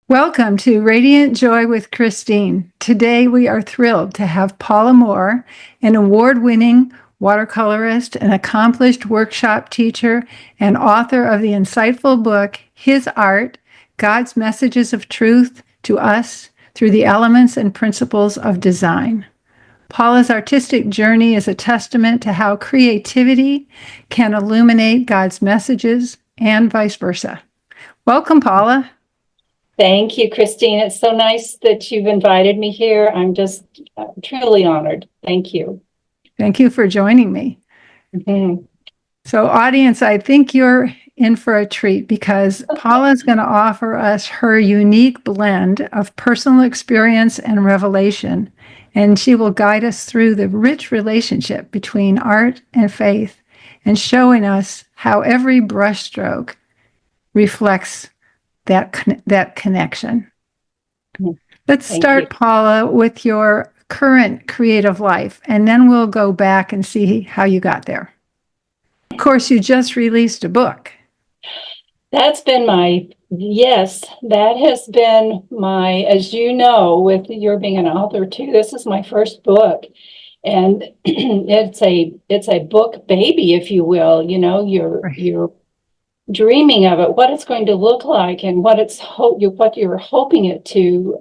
Welcome to Radiant Joy with Christine. Today we are thrilled to have Paula Moore, an award-winning watercolorist, an accomplished workshop teacher, and author of the insightful book, His Art, God's Messages of Truth to Us Through the Elements and Principles of Design. Paula's artistic journey is a testament to how creativity can illuminate God's messages and vice versa. Welcome, Paula. Thank you, Christine. It's so nice that you've invited me here. I'm just truly honored. Thank you. Thank you for joining me. Mm-hmm. So, audience, I think you're in for a treat because Paula is going to offer us her unique blend of personal experience and revelation, and she will guide us through the rich relationship between art and faith and showing us how every brushstroke reflects that connection. Let's start, Paula, with your current creative life, and then we'll go back and see how you got there. Of course, you just released a book. That has been my, as you know, with your being an author too, this is my first book. And it's a book baby, if you will. You know, you're dreaming of it, what it's going to look like, and what you're hoping it to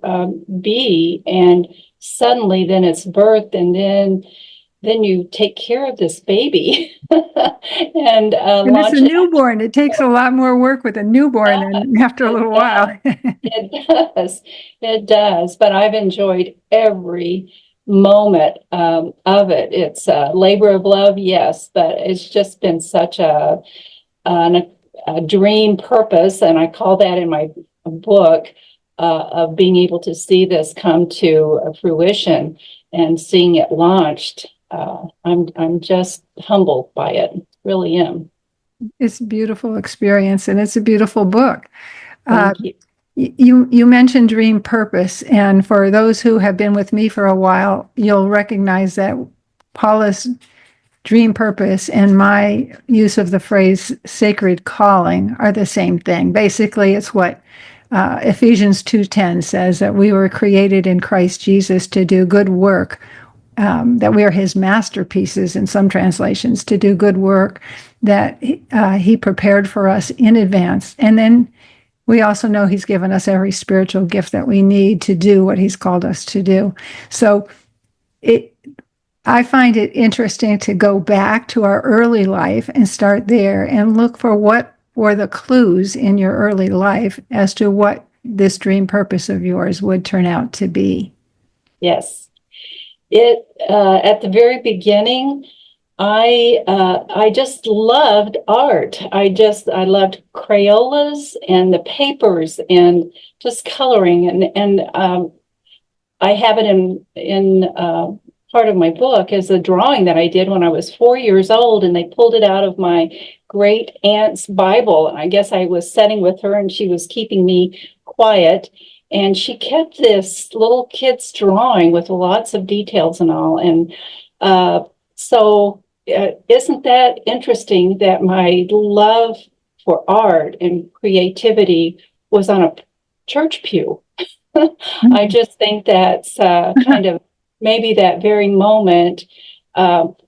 be, and suddenly then it's birthed, and then you take care of this baby and it's a newborn. It takes a lot more work with a newborn than after a little while. It does. But I've enjoyed every moment of it. It's a labor of love, yes, but it's just been such a dream purpose, and I call that in my book, of being able to see this come to fruition and seeing it launched. I'm just humbled by it. Really am. It's a beautiful experience, and it's a beautiful book. Thank you. You mentioned dream purpose, and for those who have been with me for a while, you'll recognize that Paula's dream purpose and my use of the phrase sacred calling are the same thing. Basically, it's what Ephesians 2:10 says, that we were created in Christ Jesus to do good work, that we are his masterpieces in some translations, to do good work that he prepared for us in advance. And then we also know he's given us every spiritual gift that we need to do what he's called us to do. So I find it interesting to go back to our early life and start there and look for what were the clues in your early life as to what this dream purpose of yours would turn out to be. Yes. At the very beginning, I just loved art. I loved Crayolas and the papers and just coloring, and I have it in part of my book is a drawing that I did when I was 4 years old, and they pulled it out of my great aunt's Bible. And I guess I was sitting with her and she was keeping me quiet, and she kept this little kid's drawing with lots of details and all. And so isn't that interesting that my love for art and creativity was on a church pew? I just think that's kind of maybe that very moment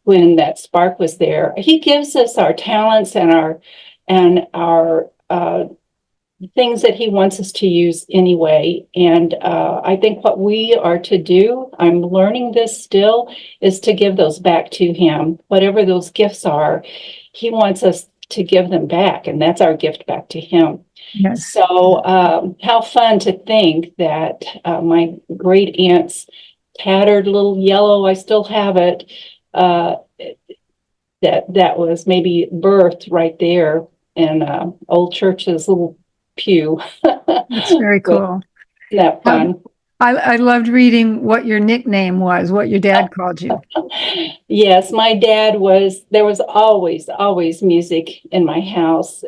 when that spark was there. He gives us our talents and our things that he wants us to use anyway. And I think what we are to do, I'm learning this still, is to give those back to him. Whatever those gifts are, he wants us to give them back, and that's our gift back to him. Yes. So how fun to think that my great aunt's tattered little yellow, I still have it, that was maybe birthed right there in old church's little pew. That's very cool. Isn't that fun? I loved reading what your nickname was, what your dad called you. Yes, my dad there was always music in my house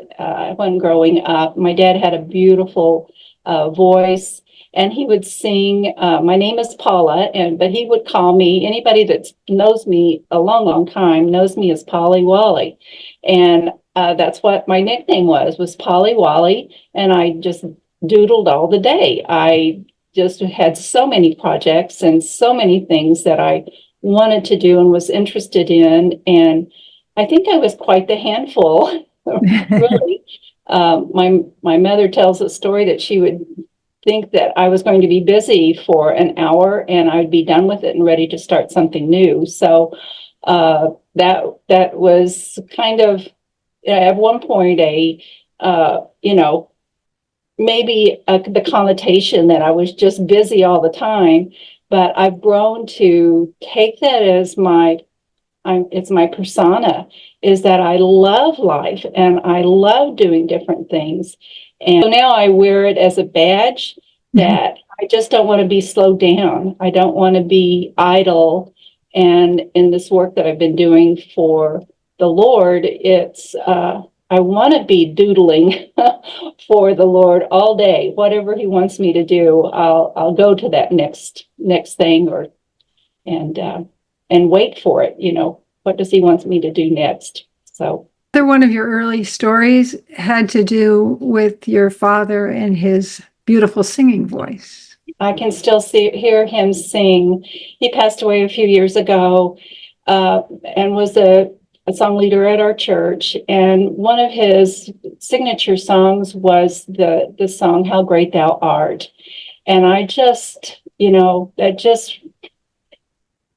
when growing up. My dad had a beautiful voice, and he would sing, my name is Paula, but he would call me, anybody that knows me a long time knows me as Polly Wally. And that's what my nickname was Polly Wally. And I just doodled all the day. I just had so many projects and so many things that I wanted to do and was interested in. And I think I was quite the handful, really. My mother tells a story that she would think that I was going to be busy for an hour and I'd be done with it and ready to start something new. So that was kind of at one point maybe the connotation that I was just busy all the time, but I've grown to take that as it's my persona, is that I love life and I love doing different things. And so now I wear it as a badge that I just don't want to be slowed down. I don't want to be idle. And in this work that I've been doing for the Lord, I want to be doodling for the Lord all day. Whatever He wants me to do, I'll go to that next thing and wait for it. What does He want me to do next? So. Another one of your early stories had to do with your father and his beautiful singing voice. I can still hear him sing. He passed away a few years ago and was a song leader at our church. And one of his signature songs was the song, How Great Thou Art. And I just, that just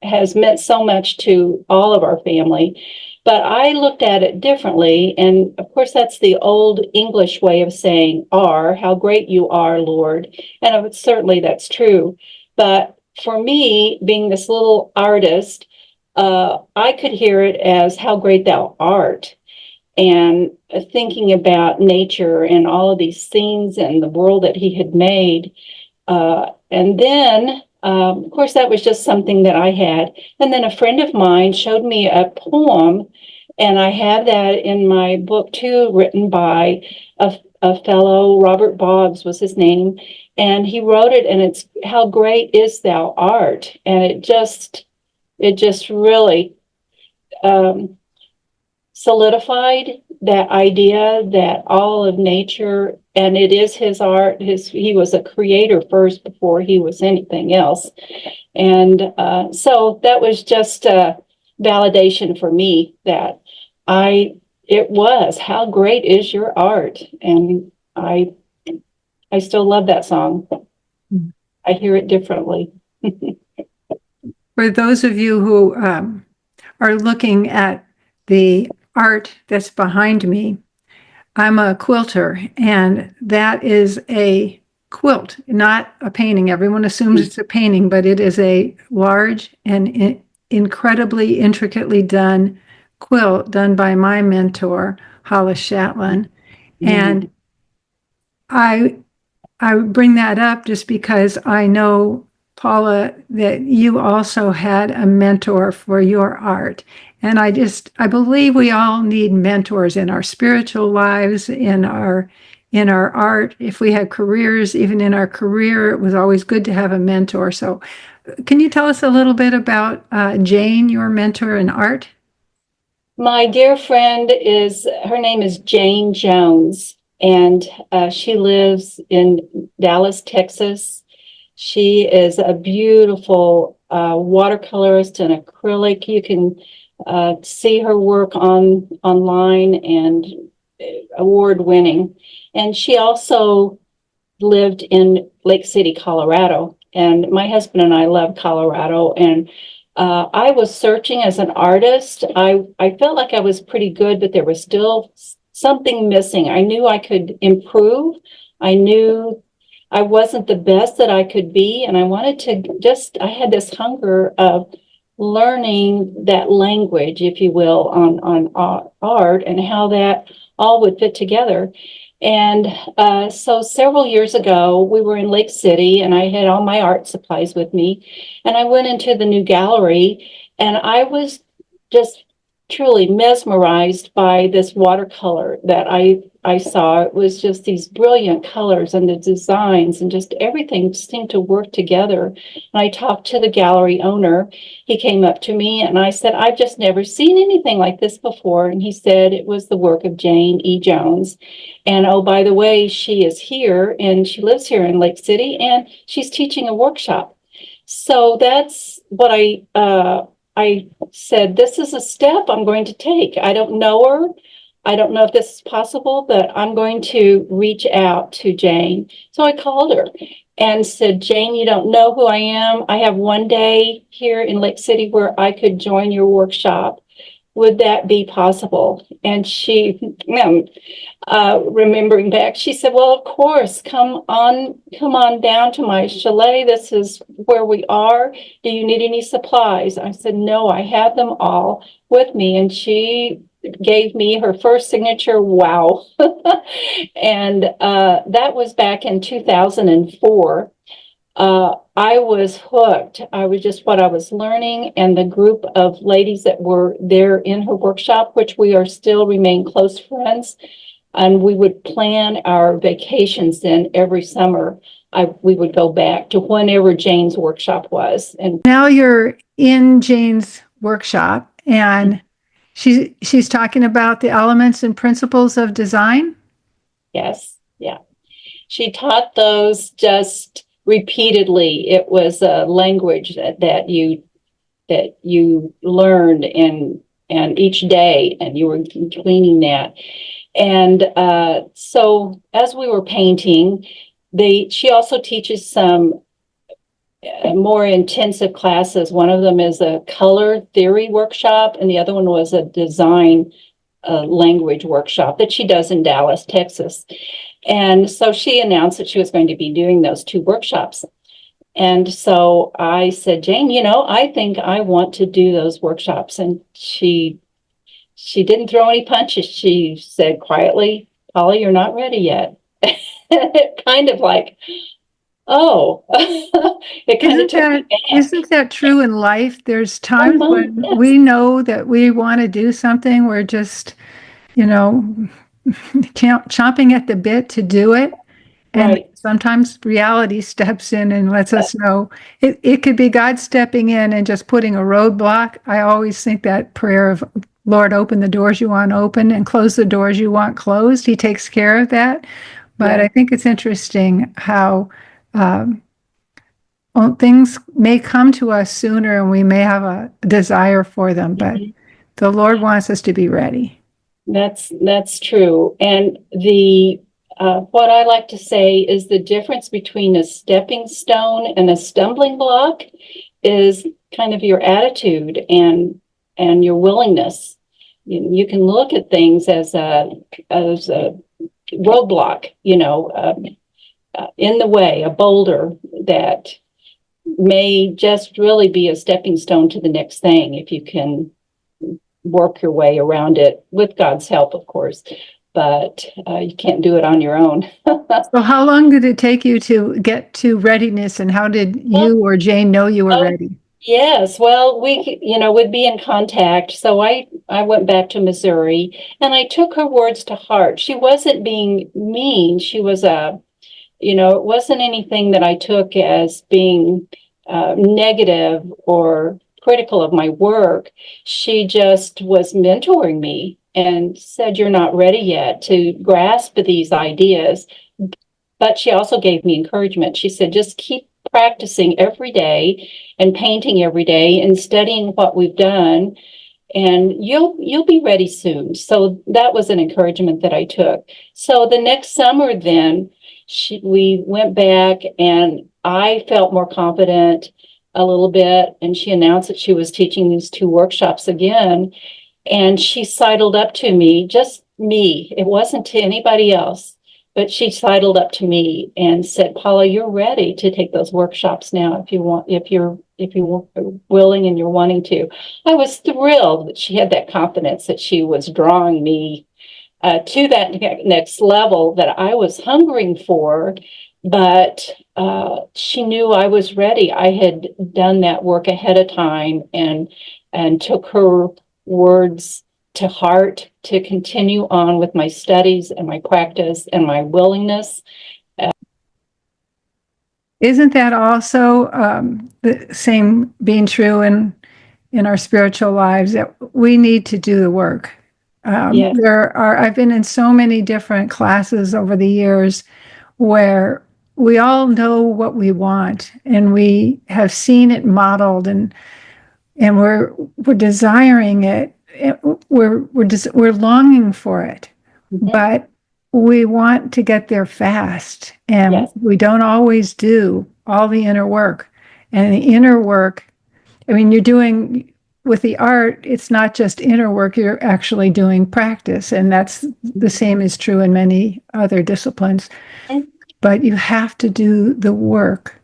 has meant so much to all of our family. But I looked at it differently. And of course, that's the old English way of saying are, how great you are, Lord. And certainly that's true. But for me, being this little artist, I could hear it as how great thou art. And thinking about nature and all of these scenes and the world that He had made. And then, of course, that was just something that I had. And then a friend of mine showed me a poem, and I have that in my book too, written by a fellow, Robert Boggs was his name, and he wrote it, and it's How Great Is Thou Art. And it just really solidified that idea that all of nature, and it is His art. He was a creator first before he was anything else. And so that was just a validation for me that it was, how great is your art? And I still love that song. I hear it differently. For those of you who are looking at the art that's behind me, I'm a quilter, and that is a quilt, not a painting. Everyone assumes it's a painting, but it is a large and incredibly intricately done quilt done by my mentor, Hollis Shatlin. And I bring that up just because I know, Paula, that you also had a mentor for your art. And I believe we all need mentors in our spiritual lives, in our art. If we had careers, even in our career, it was always good to have a mentor. So can you tell us a little bit about Jane, your mentor in art? My dear friend her name is Jane Jones, and she lives in Dallas, Texas. She is a beautiful watercolorist and acrylic. You can see her work online, and award-winning. And she also lived in Lake City, Colorado. And my husband and I love Colorado. And I was searching as an artist. I felt like I was pretty good, but there was still something missing. I knew I could improve. I knew I wasn't the best that I could be. And I wanted to I had this hunger of learning that language, if you will, on art and how that all would fit together. And so several years ago, we were in Lake City, and I had all my art supplies with me. And I went into the new gallery, and I was just truly mesmerized by this watercolor that I I saw, it was just these brilliant colors and the designs and just everything seemed to work together. And I talked to the gallery owner. He came up to me and I said, I've just never seen anything like this before. And he said it was the work of Jane E. Jones. And oh, by the way, she is here and she lives here in Lake City and she's teaching a workshop. So that's what I said, this is a step I'm going to take. I don't know her. I don't know if this is possible, but I'm going to reach out to Jane. So I called her and said, Jane, you don't know who I am. I have one day here in Lake City where I could join your workshop. Would that be possible? And she, remembering back, she said, well, of course, come on down to my chalet. This is where we are. Do you need any supplies? I said, no, I have them all with me. And she gave me her first signature. Wow. And that was back in 2004. I was hooked. I was just what I was learning, and the group of ladies that were there in her workshop, which we are still remain close friends, and we would plan our vacations then every summer. We would go back to whenever Jane's workshop was. And Now you're in Jane's workshop, and she's talking about the elements and principles of design. yes, yeah, she taught those just repeatedly. It was a language that you learned and each day, and you were cleaning that. And so as we were painting, she also teaches some more intensive classes. One of them is a color theory workshop, and the other one was a design language workshop that she does in Dallas, Texas. And so she announced that she was going to be doing those two workshops. And so I said, Jane, I think I want to do those workshops. And she didn't throw any punches. She said quietly, Paula, you're not ready yet. It kind of like, oh, it kind of took me back. Isn't that true in life? There's Oh, times Mom, when yes, we know that we want to do something. We're just, you know, chomping at the bit to do it. And right. sometimes reality steps in and lets us know it could be God stepping in and just putting a roadblock. I always think that prayer of, Lord, open the doors you want open and close the doors you want closed. He takes care of that. But Yeah. I think it's interesting how um, things may come to us sooner and we may have a desire for them, but Mhm. the Lord wants us to be ready. That's true. And the what I like to say is the difference between a stepping stone and a stumbling block is kind of your attitude and your willingness. You can look at things as a roadblock, in the way, a boulder that may just really be a stepping stone to the next thing if you can work your way around it with God's help, of course. But you can't do it on your own. So how long did it take you to get to readiness, and how did Well, you or Jane know you were oh, ready? yes. Well, we, would be in contact. So I went back to Missouri and I took her words to heart. She wasn't being mean. She was it wasn't anything that I took as being negative or critical of my work. She just was mentoring me and said, you're not ready yet to grasp these ideas. But she also gave me encouragement. She said, just keep practicing every day and painting every day and studying what we've done, and you'll be ready soon. So that was an encouragement that I took. So the next summer then we went back and I felt more confident a little bit, and she announced that she was teaching these two workshops again, and she sidled up to me, just me. It wasn't to anybody else, but she sidled up to me and said, Paula, you're ready to take those workshops now if you want, if you're willing and you're wanting to. I was thrilled that she had that confidence, that she was drawing me to that next level that I was hungering for. But she knew I was ready. I had done that work ahead of time and took her words to heart to continue on with my studies and my practice and my willingness. Isn't that also the same being true in our spiritual lives, that we need to do the work? Yes. I've been in so many different classes over the years where we all know what we want and we have seen it modeled, and we're desiring it. We're longing for it, Mm-hmm. but we want to get there fast, and Yes. we don't always do all the inner work. And the inner work, I mean, you're doing with the art, it's not just inner work, you're actually doing practice. And that's the same is true in many other disciplines. But you have to do the work.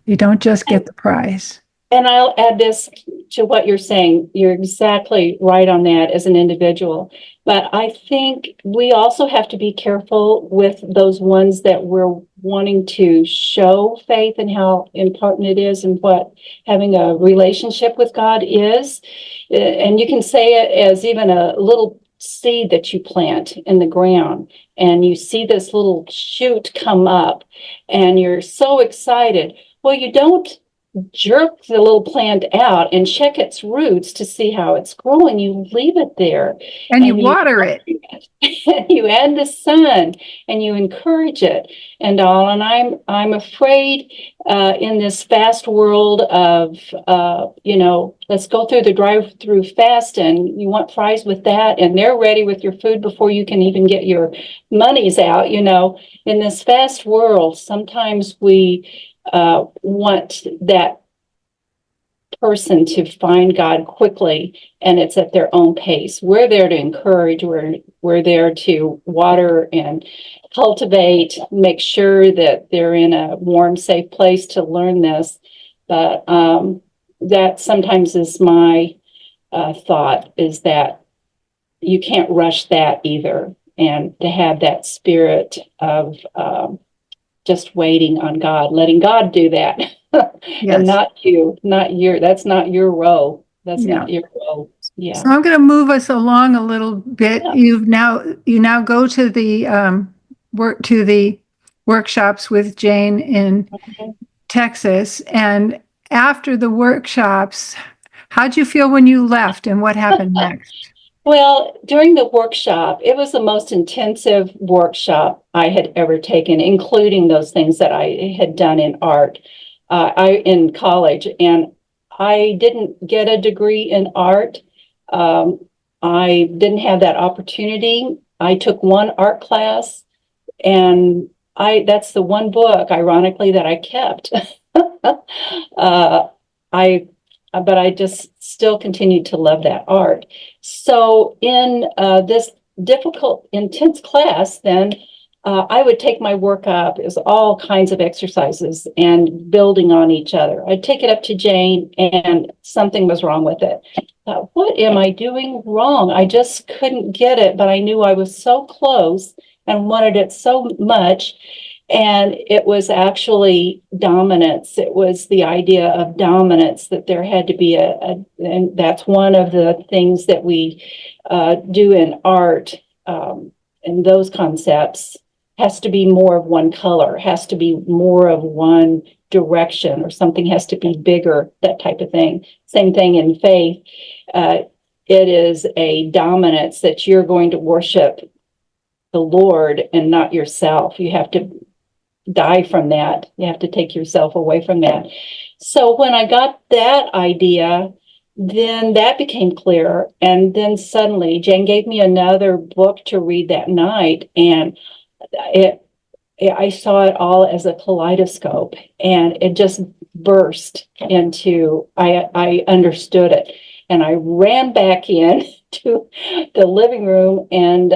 You don't just get the prize. And I'll add this to what you're saying. You're exactly right on that as an individual. But I think we also have to be careful with those ones that we're wanting to show faith and how important it is and what having a relationship with God is. And you can say it as even a little seed that you plant in the ground, and you see this little shoot come up and you're so excited. Well, you don't jerk the little plant out and check its roots to see how it's growing. You leave it there And you water it. you add the sun and you encourage it and all. And I'm afraid in this fast world of let's go through the drive-through fast, and you want fries with that, and they're ready with your food before you can even get your monies out. In this fast world, sometimes we want that person to find God quickly, and it's at their own pace. We're there to encourage, we're there to water and cultivate, make sure that they're in a warm, safe place to learn this. But that sometimes is my thought, is that you can't rush that either, and to have that spirit of just waiting on God, letting God do that. Yes. And that's not your role. That's not your role. Yeah. So I'm going to move us along a little bit. Yeah. You now go to the workshops with Jane in Texas, and after the workshops, how'd you feel when you left, and what happened next? Well, during the workshop, it was the most intensive workshop I had ever taken, including those things that I had done in art. In college, and I didn't get a degree in art. I didn't have that opportunity. I took one art class, and that's the one book, ironically, that I kept. But I just still continued to love that art. So in this difficult, intense class, then I would take my work up as all kinds of exercises and building on each other. I'd take it up to Jane, and something was wrong with it. What am I doing wrong? I just couldn't get it, but I knew I was so close and wanted it so much. And it was actually dominance. It was the idea of dominance, that there had to be and that's one of the things that we do in art, and those concepts. Has to be more of one color, has to be more of one direction, or something has to be bigger, that type of thing. Same thing in faith. It is a dominance that you're going to worship the Lord and not yourself. You have to die from that. You have to take yourself away from that. So when I got that idea, then that became clear. And then suddenly Jane gave me another book to read that night, and I saw it all as a kaleidoscope, and it just burst into, I understood it. And I ran back in to the living room, and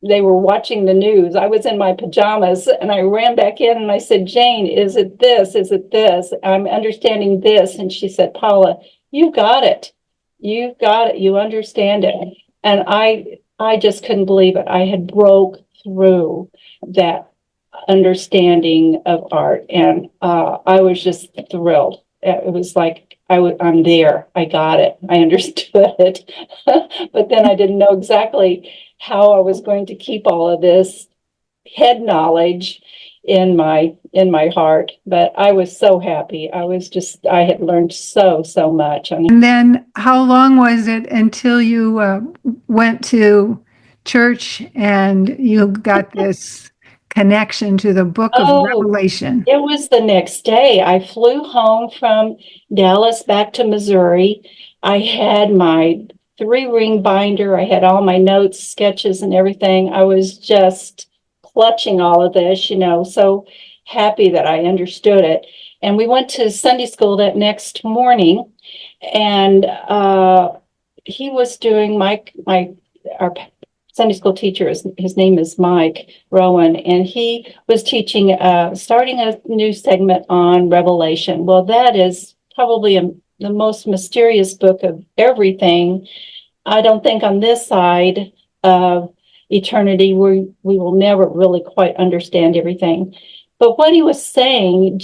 they were watching the news. I was in my pajamas, and I ran back in and I said, Jane, is it this? Is it this? I'm understanding this. And she said, Paula, you got it. You got it. You understand it. And I just couldn't believe it. I had broke through that understanding of art, and I was just thrilled. It was like I'm there. I got it. I understood it. But then I didn't know exactly how I was going to keep all of this head knowledge in my heart. But I was so happy. I had learned so much. And then how long was it until you went to church and you got this connection to the book of Oh, Revelation? it was the next day. I flew home from Dallas back to Missouri. I had my 3-ring binder. I had all my notes, sketches, and everything. I was just clutching all of this, so happy that I understood it. And we went to Sunday school that next morning, and he was doing our Sunday school teacher, his name is Mike Rowan, and he was teaching, starting a new segment on Revelation. Well, that is probably the most mysterious book of everything. I don't think on this side of eternity, we will never really quite understand everything. But what he was saying,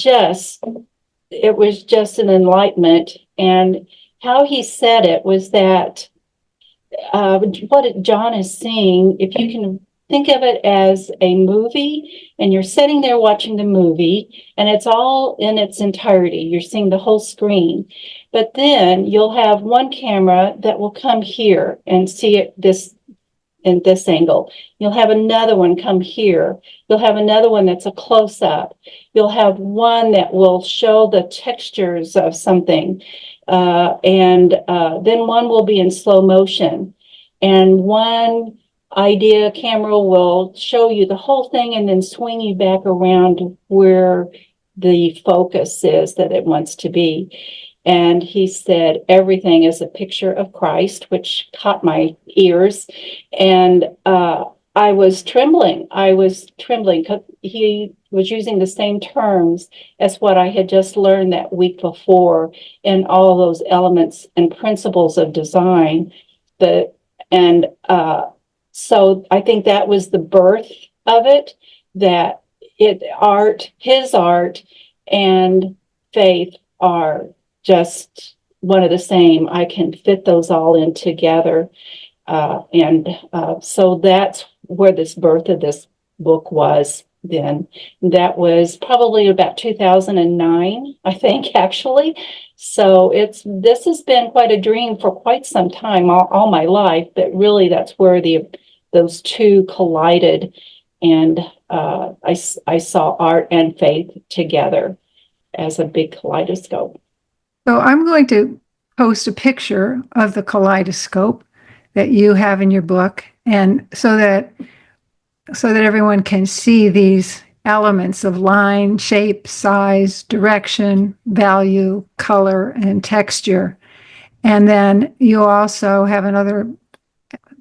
it was just an enlightenment. And how he said it was that what John is seeing, if you can think of it as a movie and you're sitting there watching the movie and it's all in its entirety, you're seeing the whole screen, but then you'll have one camera that will come here and see it in this angle. You'll have another one come here. You'll have another one that's a close-up. You'll have one that will show the textures of something. And then one will be in slow motion. And one idea camera will show you the whole thing and then swing you back around where the focus is that it wants to be. And he said, everything is a picture of Christ, which caught my ears. And I was trembling. Because he was using the same terms as what I had just learned that week before, and all those elements and principles of design. So I think that was the birth of it, that his art and faith are just one of the same. I can fit those all in together. So that's where this birth of this book was then. That was probably about 2009, I think, actually. So this has been quite a dream for quite some time, all my life, but really that's where those two collided. And I saw art and faith together as a big kaleidoscope. So I'm going to post a picture of the kaleidoscope that you have in your book, and so that everyone can see these elements of line, shape, size, direction, value, color, and texture. And then you also have another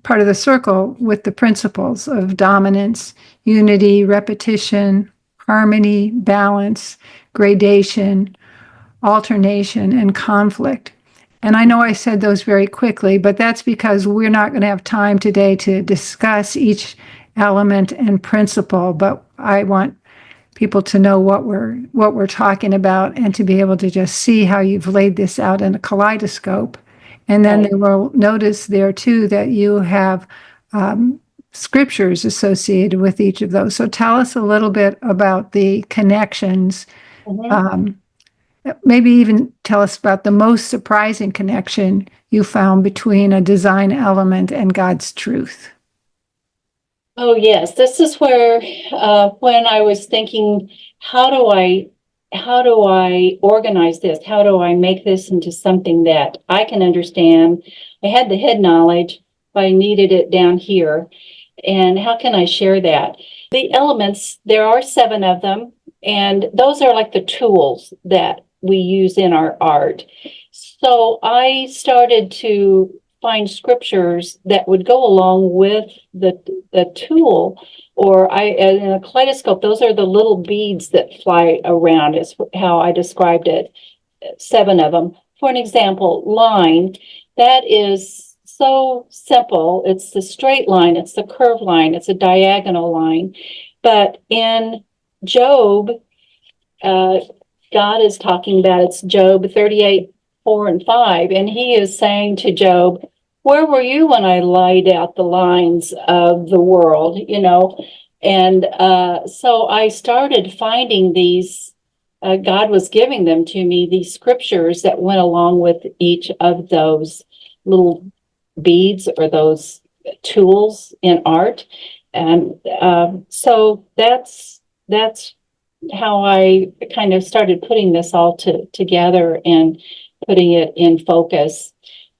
part of the circle with the principles of dominance, unity, repetition, harmony, balance, gradation, alternation, and conflict. And I know I said those very quickly, but that's because we're not going to have time today to discuss each element and principle, but I want people to know what we're talking about and to be able to just see how you've laid this out in a kaleidoscope. And then they will notice there too that you have scriptures associated with each of those. So tell us a little bit about the connections. Maybe even tell us about the most surprising connection you found between a design element and God's truth. Oh, yes. This is where, when I was thinking, how do I organize this? How do I make this into something that I can understand? I had the head knowledge, but I needed it down here. And how can I share that? The elements, there are 7 of them, and those are like the tools that we use in our art. So I started to find scriptures that would go along with the tool, or in a kaleidoscope, those are the little beads that fly around, is how I described it. 7 of them. For an example, line, that is so simple. It's the straight line, it's the curved line, it's a diagonal line. But in Job, God is talking about, it's Job 38, 4 and 5, and he is saying to Job, where were you when I laid out the lines of the world, you know? And so I started finding these, God was giving them to me, these scriptures that went along with each of those little beads or those tools in art. And so that's how I kind of started putting this all together and putting it in focus.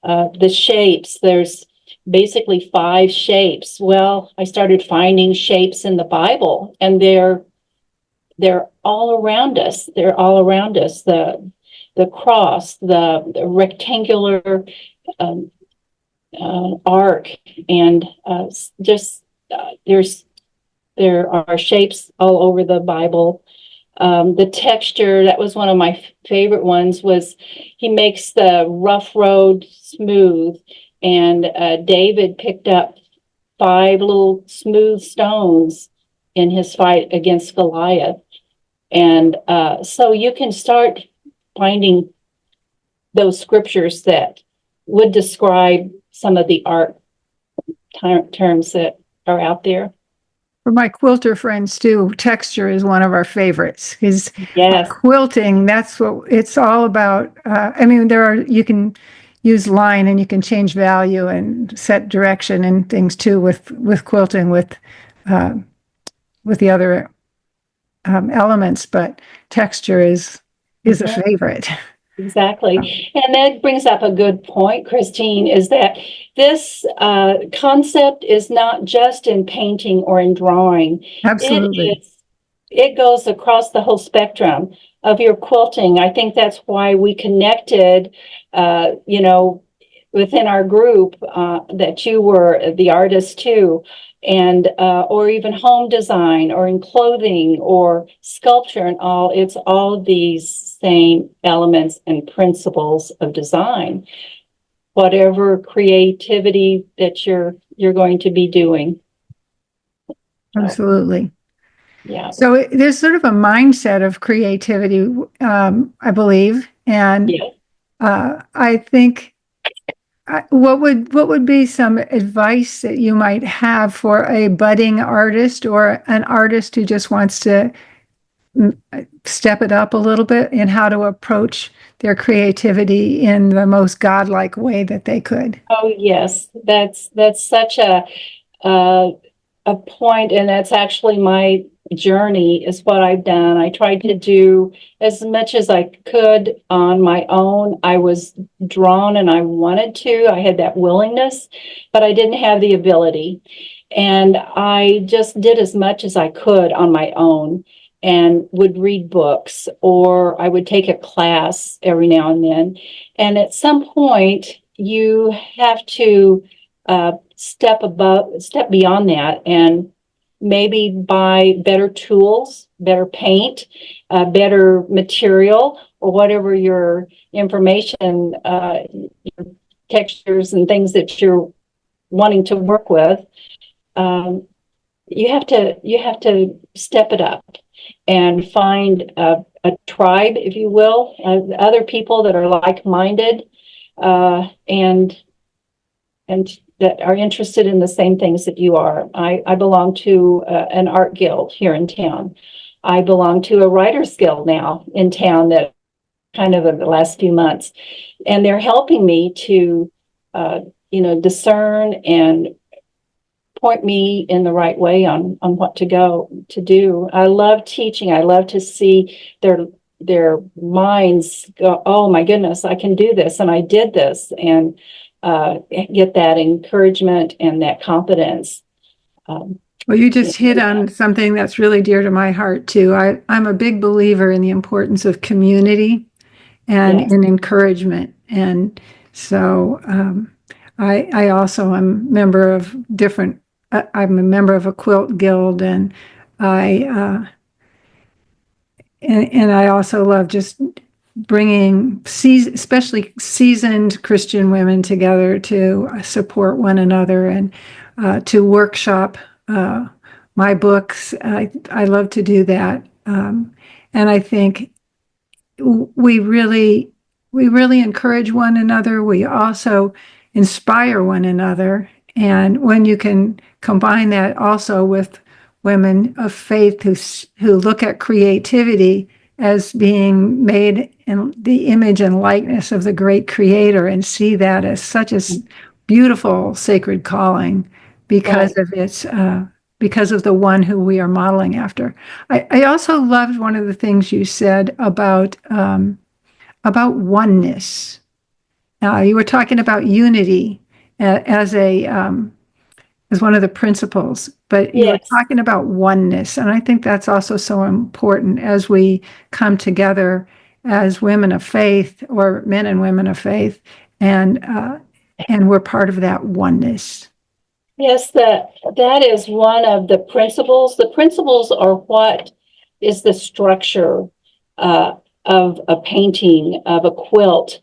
The shapes, there's basically 5 shapes. Well, I started finding shapes in the Bible, and they're all around us. They're all around us. The cross, the rectangular arc, and just there are shapes all over the Bible. The texture, that was one of my favorite ones, was he makes the rough road smooth. And David picked up 5 little smooth stones in his fight against Goliath. And so you can start finding those scriptures that would describe some of the art terms that are out there. For my quilter friends too, texture is one of our favorites because Yes. quilting, that's what it's all about. I mean, you can use line and you can change value and set direction and things too with quilting with the other elements, but texture is a favorite. Exactly. And that brings up a good point, Christine, is that this concept is not just in painting or in drawing. Absolutely. It goes across the whole spectrum of your quilting. I think that's why we connected, within our group, that you were the artist too, and or even home design or in clothing or sculpture and all. It's all these same elements and principles of design, whatever creativity that you're going to be doing. Absolutely. Yeah. So there's sort of a mindset of creativity, I believe, and I think what would be some advice that you might have for a budding artist or an artist who just wants to step it up a little bit in how to approach their creativity in the most godlike way that they could? Oh yes, that's such a point, and that's actually my journey, is what I've done. I tried to do as much as I could on my own. I was drawn and I wanted to. I had that willingness, but I didn't have the ability. And I just did as much as I could on my own and would read books, or I would take a class every now and then. And at some point, you have to step beyond that, and maybe buy better tools, better paint, better material, or whatever your information, your textures and things that you're wanting to work with. You have to step it up and find a tribe, if you will, other people that are like-minded, and that are interested in the same things that you are. I belong to an art guild here in town. I belong to a writer's guild now in town, that kind of in the last few months. And they're helping me to, discern and point me in the right way on what to go to do. I love teaching. I love to see their minds go, oh my goodness, I can do this, and I did this, and get that encouragement and that confidence. Well, you just hit on something that's really dear to my heart too. I'm a big believer in the importance of community and in encouragement. And so I also am a member of I'm a member of a quilt guild, and I also love just bringing especially seasoned Christian women together to support one another and to workshop my books. I love to do that. And I think we we really encourage one another. We also inspire one another. And when you can combine that also with women of faith who look at creativity as being made in the image and likeness of the great creator and see that as such a beautiful sacred calling because Right. of its because of the one who we are modeling after. I also loved one of the things you said about oneness. You were talking about unity as a as one of the principles, but you were Yes. talking about oneness, and I think that's also so important as we come together as women of faith or men and women of faith, and we're part of that oneness. Yes, that is one of the principles. The principles are what is the structure uh, of a painting, of a quilt.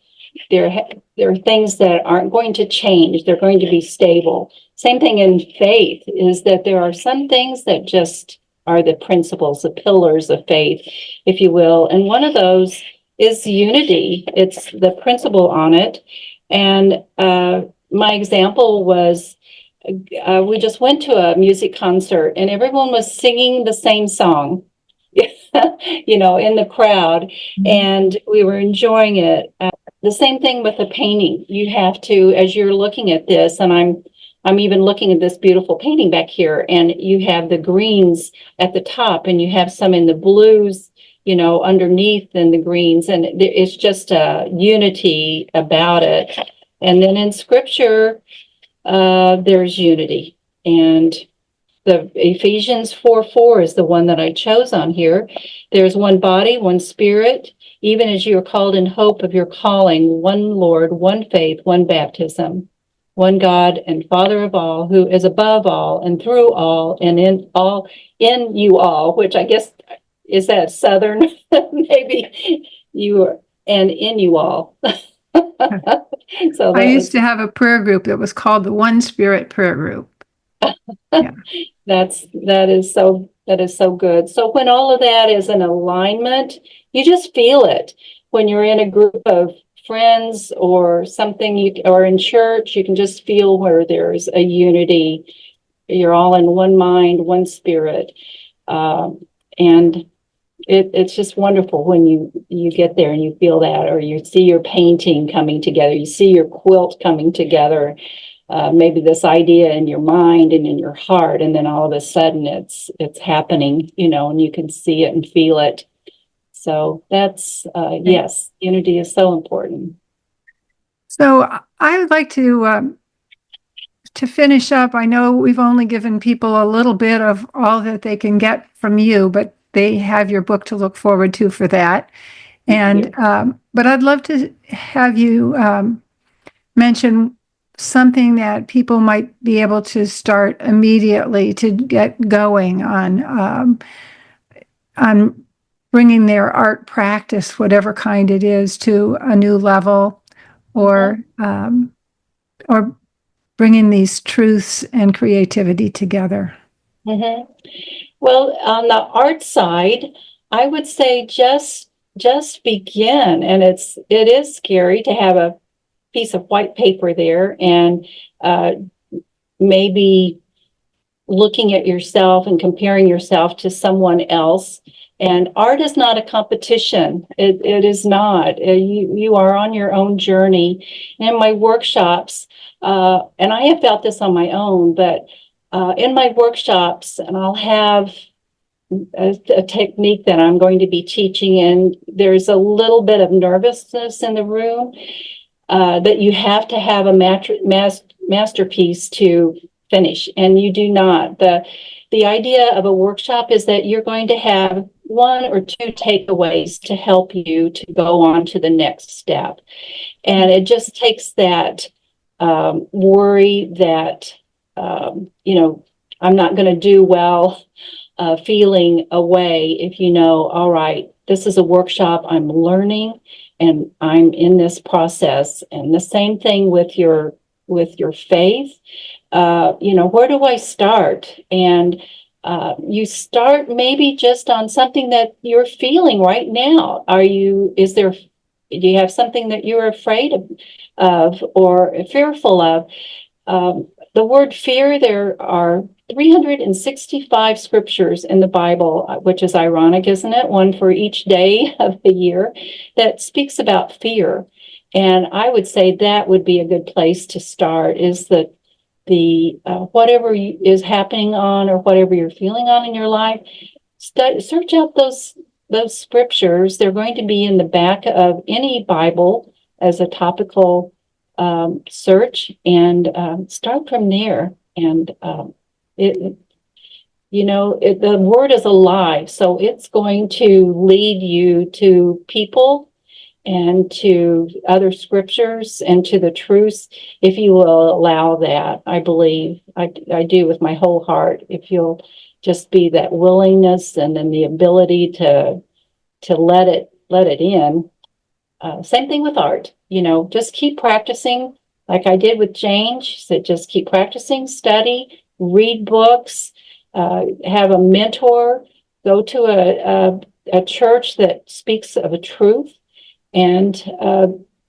There are things that aren't going to change. They're going to be stable. Same thing in faith is that there are some things that just are the principles, the pillars of faith, if you will. And one of those is unity. It's the principle on it. And my example was we just went to a music concert and everyone was singing the same song, in the crowd, Mhm. and we were enjoying it. The same thing with the painting. You have to, as you're looking at this, and I'm even looking at this beautiful painting back here, and you have the greens at the top, and you have some in the blues, underneath in the greens, and it's just a unity about it. And then in scripture, there's unity. And the Ephesians 4:4 is the one that I chose on here. There's one body, one spirit, even as you are called in hope of your calling, one Lord, one faith, one baptism, one God and Father of all, who is above all and through all and in you all, which I guess is that Southern, maybe you are, and in you all. So I that used was to have a prayer group that was called the One Spirit Prayer Group. Yeah. that is so good. So when all of that is in alignment, you just feel it. When you're in a group of friends or something, or in church, you can just feel where there's a unity. You're all in one mind, one spirit, and it's just wonderful when you get there and you feel that, or you see your painting coming together, you see your quilt coming together, maybe this idea in your mind and in your heart, and then all of a sudden it's happening, and you can see it and feel it. So that's yes, unity is so important. So I would like to finish up. I know we've only given people a little bit of all that they can get from you, but they have your book to look forward to for that. Thank And you. but I'd love to have you mention something that people might be able to start immediately to get going on bringing their art practice, whatever kind it is, to a new level, Mhm, or or bringing these truths and creativity together. mhm. Well, on the art side, I would say just begin, and it is scary to have a piece of white paper there and uh, maybe looking at yourself and comparing yourself to someone else. And art is not a competition. It is not. You are on your own journey. And in my workshops, and I have felt this on my own, but in my workshops, and I'll have a technique that I'm going to be teaching, and there's a little bit of nervousness in the room, that you have to have a masterpiece to finish, and you do not. The idea of a workshop is that you're going to have one or two takeaways to help you to go on to the next step. And it just takes that worry that, I'm not going to do well, feeling away if you know, all right, this is a workshop, I'm learning and I'm in this process. And the same thing with your faith. Where do I start? And you start maybe just on something that you're feeling right now. Is there Do you have something that you're afraid of or fearful of? The word fear, there are 365 scriptures in the Bible, which is ironic, isn't it? One for each day of the year that speaks about fear. And I would say that would be a good place to start, is the whatever is happening on or whatever you're feeling on in your life, search out those scriptures. They're going to be in the back of any Bible as a topical search, and start from there. And it, the word is alive, so it's going to lead you to people and to other scriptures and to the truths, if you will allow that. I believe I do with my whole heart. If you'll just be that willingness and then the ability to let it in. Same thing with art. Just keep practicing, like I did with Jane. She said, just keep practicing, study, read books, have a mentor, go to a church that speaks of a truth. And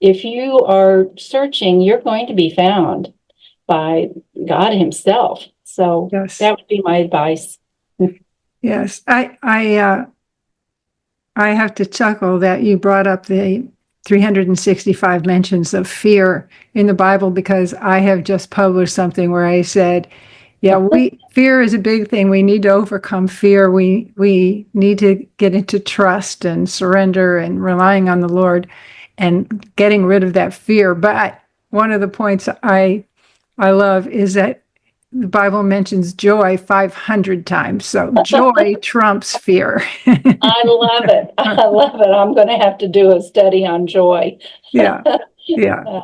if you are searching, you're going to be found by God Himself. So Yes. that would be my advice. Yes. I have to chuckle that you brought up the 365 mentions of fear in the Bible, because I have just published something where I said, yeah, fear is a big thing. We need to overcome fear. We need to get into trust and surrender and relying on the Lord and getting rid of that fear. But one of the points I love is that the Bible mentions joy 500 times. So joy trumps fear. I love it. I love it. I'm going to have to do a study on joy. Yeah. Yeah.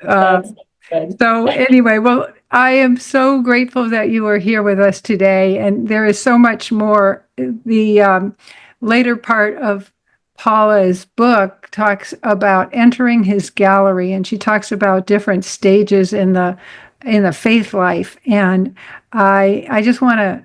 That's good. So anyway, well, I am so grateful that you are here with us today, and there is so much more. The later part of Paula's book talks about entering his gallery, and she talks about different stages in the faith life. And I just want to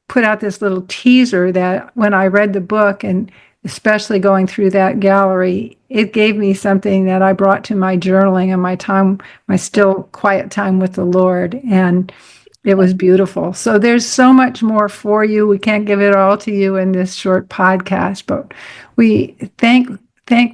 put out this little teaser that when I read the book, and especially going through that gallery, it gave me something that I brought to my journaling and my still quiet time with the Lord. And it was beautiful. So there's so much more for you. We can't give it all to you in this short podcast, but we thank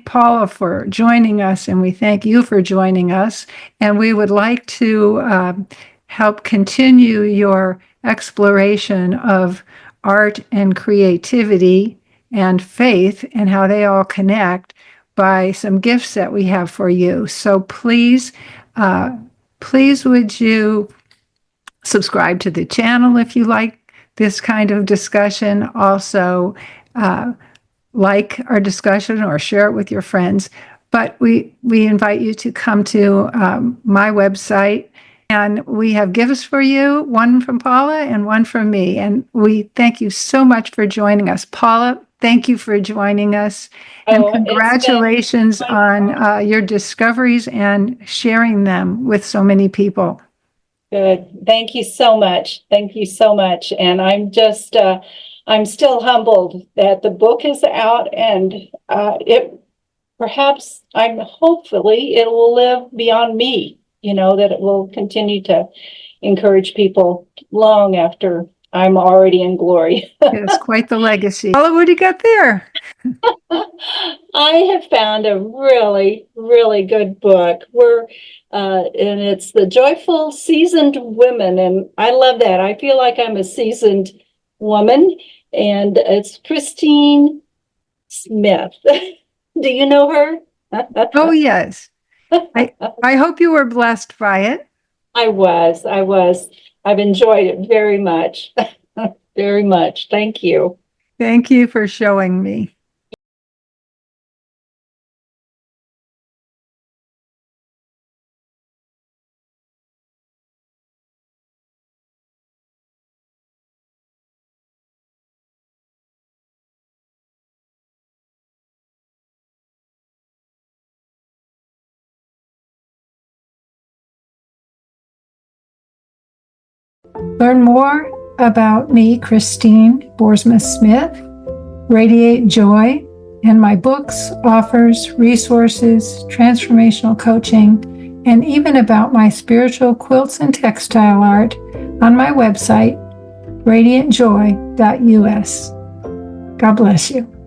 Paula for joining us, and we thank you for joining us. And we would like to help continue your exploration of art and creativity and faith and how they all connect by some gifts that we have for you. So please would you subscribe to the channel if you like this kind of discussion. Also, like our discussion or share it with your friends. But we invite you to come to my website, and we have gifts for you, one from Paula and one from me. And we thank you so much for joining us. Paula, thank you for joining us. And congratulations on your discoveries and sharing them with so many people. Good. Thank you so much. Thank you so much. And I'm just, I'm still humbled that the book is out, and hopefully it will live beyond me, that it will continue to encourage people long after I'm already in glory. It's quite the legacy. Paula, what do you got there? I have found a really, really good book and it's The Joyful Seasoned Women. And I love that. I feel like I'm a seasoned woman, and it's Christine Smith. Do you know her? Oh, yes. I hope you were blessed by it. I was. I've enjoyed it very much. Very much. Thank you. Thank you for showing me. Learn more about me, Christine Boersma Smith, Radiate Joy, and my books, offers, resources, transformational coaching, and even about my spiritual quilts and textile art on my website, radiantjoy.us. God bless you.